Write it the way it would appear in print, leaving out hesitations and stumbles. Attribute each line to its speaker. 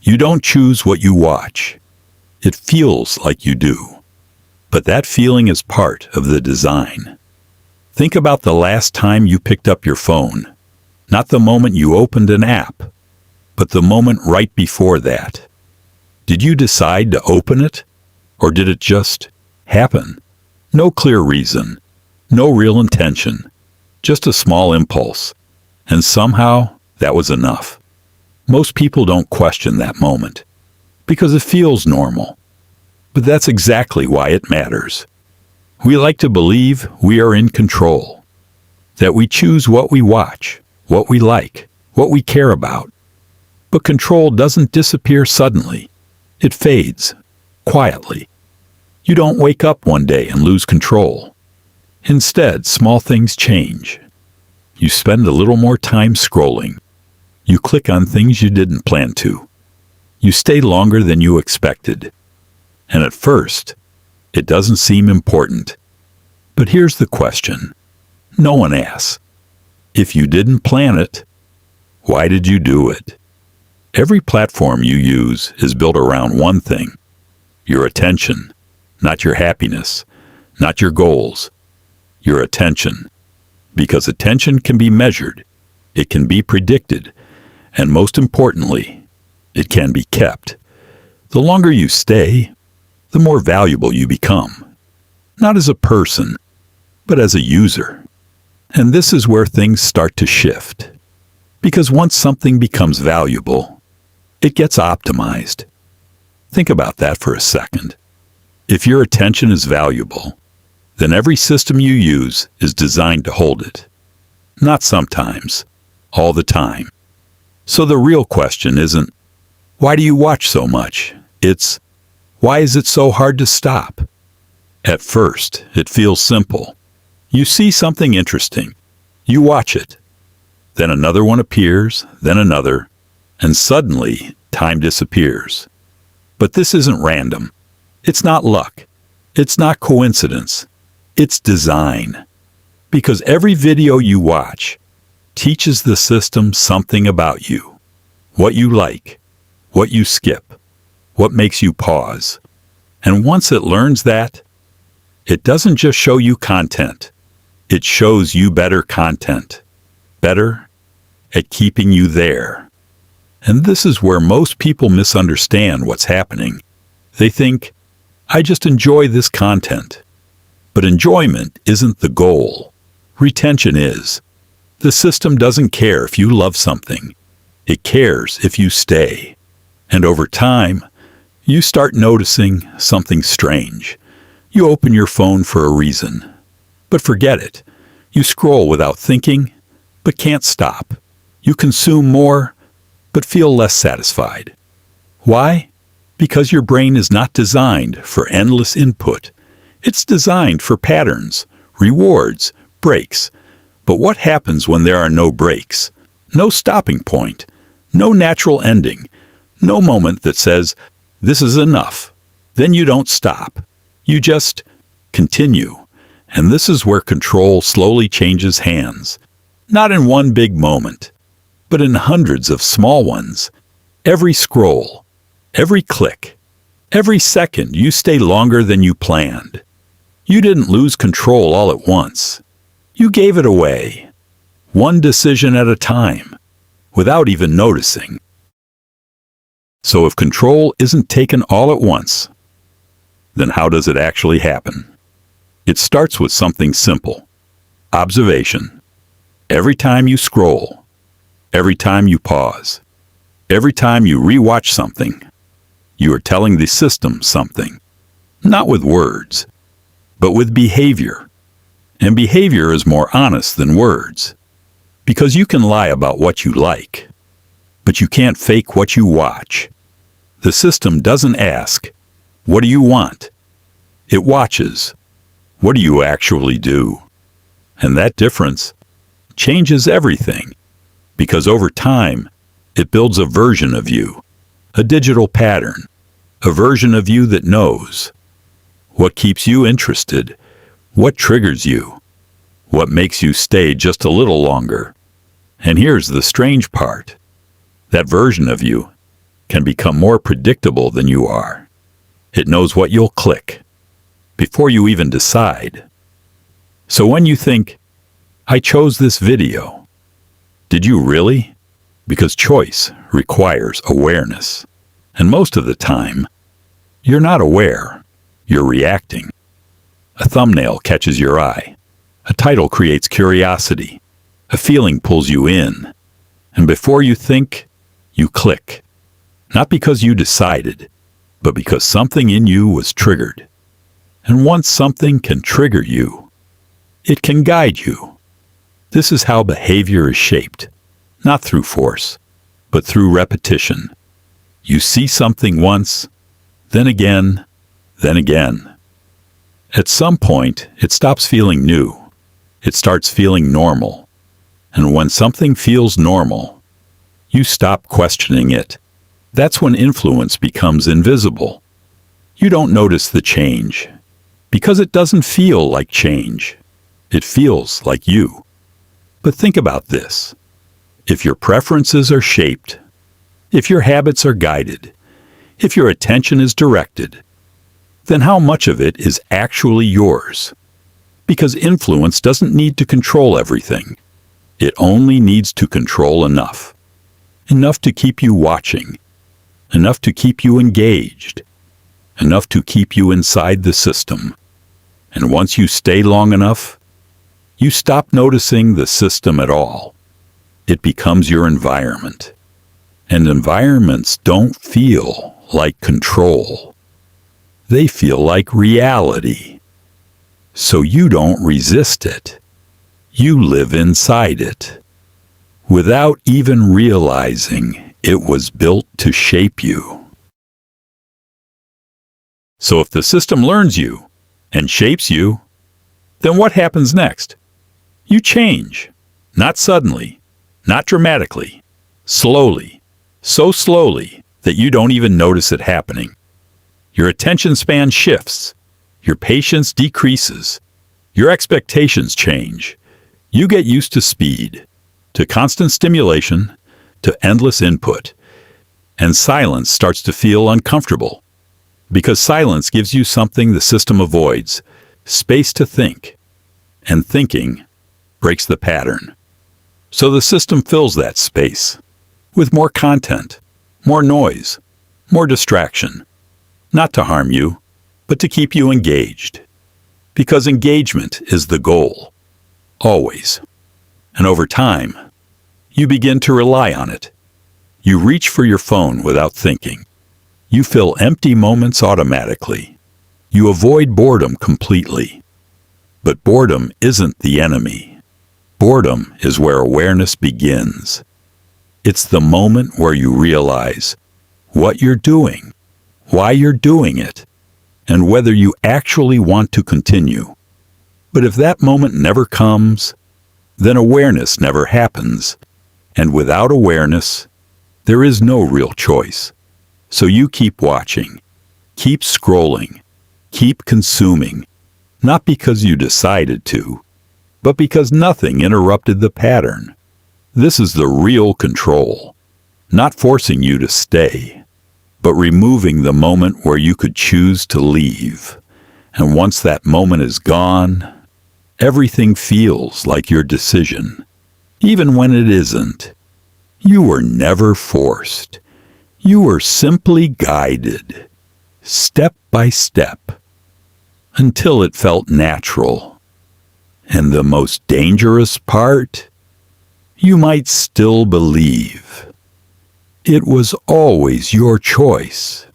Speaker 1: You don't choose what you watch. It feels like you do. But that feeling is part of the design. Think about the last time you picked up your phone. Not the moment you opened an app, but the moment right before that. Did you decide to open it? Or did it just happen? No clear reason. No real intention. Just a small impulse. And somehow, that was enough. Most people don't question that moment, because it feels normal. But that's exactly why it matters. We like to believe we are in control, that we choose what we watch, what we like, what we care about. But control doesn't disappear suddenly. It fades, quietly. You don't wake up one day and lose control. Instead, small things change. You spend a little more time scrolling. You click on things you didn't plan to. You stay longer than you expected. And at first, it doesn't seem important. But here's the question. No one asks. If you didn't plan it, why did you do it? Every platform you use is built around one thing: your attention, not your happiness, not your goals, your attention. Because attention can be measured, it can be predicted, and most importantly, it can be kept. The longer you stay, the more valuable you become. Not as a person, but as a user. And this is where things start to shift. Because once something becomes valuable, it gets optimized. Think about that for a second. If your attention is valuable, then every system you use is designed to hold it. Not sometimes, all the time. So the real question isn't, why do you watch so much? It's, why is it so hard to stop? At first, it feels simple. You see something interesting. You watch it. Then another one appears, then another, and suddenly time disappears. But this isn't random. It's not luck. It's not coincidence. It's design. Because every video you watch teaches the system something about you. What you like, what you skip, what makes you pause. And once it learns that, it doesn't just show you content. It shows you better content. Better at keeping you there. And this is where most people misunderstand what's happening. They think, I just enjoy this content. But enjoyment isn't the goal. Retention is. The system doesn't care if you love something. It cares if you stay. And over time, you start noticing something strange. You open your phone for a reason. But forget it. You scroll without thinking, but can't stop. You consume more, but feel less satisfied. Why? Because your brain is not designed for endless input. It's designed for patterns, rewards, breaks. But what happens when there are no breaks? No stopping point, no natural ending, no moment that says, this is enough. Then you don't stop. You just continue. And this is where control slowly changes hands. Not in one big moment, but in hundreds of small ones. Every scroll, every click, every second you stay longer than you planned. You didn't lose control all at once. You gave it away, one decision at a time, without even noticing. So if control isn't taken all at once, then how does it actually happen? It starts with something simple. Observation. Every time you scroll, every time you pause, every time you rewatch something, you are telling the system something. Not with words, but with behavior. And behavior is more honest than words. Because you can lie about what you like, but you can't fake what you watch. The system doesn't ask, what do you want? It watches, what do you actually do? And that difference changes everything. Because over time, it builds a version of you, a digital pattern, a version of you that knows what keeps you interested, what triggers you, what makes you stay just a little longer. And here's the strange part. That version of you can become more predictable than you are. It knows what you'll click before you even decide. So when you think, I chose this video, did you really? Because choice requires awareness. And most of the time, you're not aware, you're reacting. A thumbnail catches your eye. A title creates curiosity. A feeling pulls you in. And before you think, you click. Not because you decided, but because something in you was triggered. And once something can trigger you, it can guide you. This is how behavior is shaped, not through force, but through repetition. You see something once, then again, then again. At some point, it stops feeling new. It starts feeling normal. And when something feels normal, you stop questioning it. That's when influence becomes invisible. You don't notice the change, because it doesn't feel like change. It feels like you. But think about this. If your preferences are shaped, if your habits are guided, if your attention is directed, then how much of it is actually yours? Because influence doesn't need to control everything. It only needs to control enough. Enough to keep you watching. Enough to keep you engaged. Enough to keep you inside the system. And once you stay long enough, you stop noticing the system at all. It becomes your environment. And environments don't feel like control. They feel like reality. So you don't resist it. You live inside it, without even realizing it was built to shape you. So if the system learns you and shapes you, then what happens next? You change. Not suddenly, not dramatically, slowly, so slowly that you don't even notice it happening. Your attention span shifts. Your patience decreases. Your expectations change. You get used to speed, to constant stimulation, to endless input. And silence starts to feel uncomfortable. Because silence gives you something the system avoids, space to think. And thinking breaks the pattern. So the system fills that space with more content, more noise, more distraction. Not to harm you, but to keep you engaged. Because engagement is the goal. Always. And over time, you begin to rely on it. You reach for your phone without thinking. You fill empty moments automatically. You avoid boredom completely. But boredom isn't the enemy. Boredom is where awareness begins. It's the moment where you realize what you're doing, why you're doing it, and whether you actually want to continue. But if that moment never comes, then awareness never happens. And without awareness, there is no real choice. So you keep watching, keep scrolling, keep consuming, not because you decided to, but because nothing interrupted the pattern. This is the real control, not forcing you to stay, but removing the moment where you could choose to leave. And once that moment is gone, everything feels like your decision, even when it isn't. You were never forced. You were simply guided, step by step, until it felt natural. And the most dangerous part? You might still believe it was always your choice.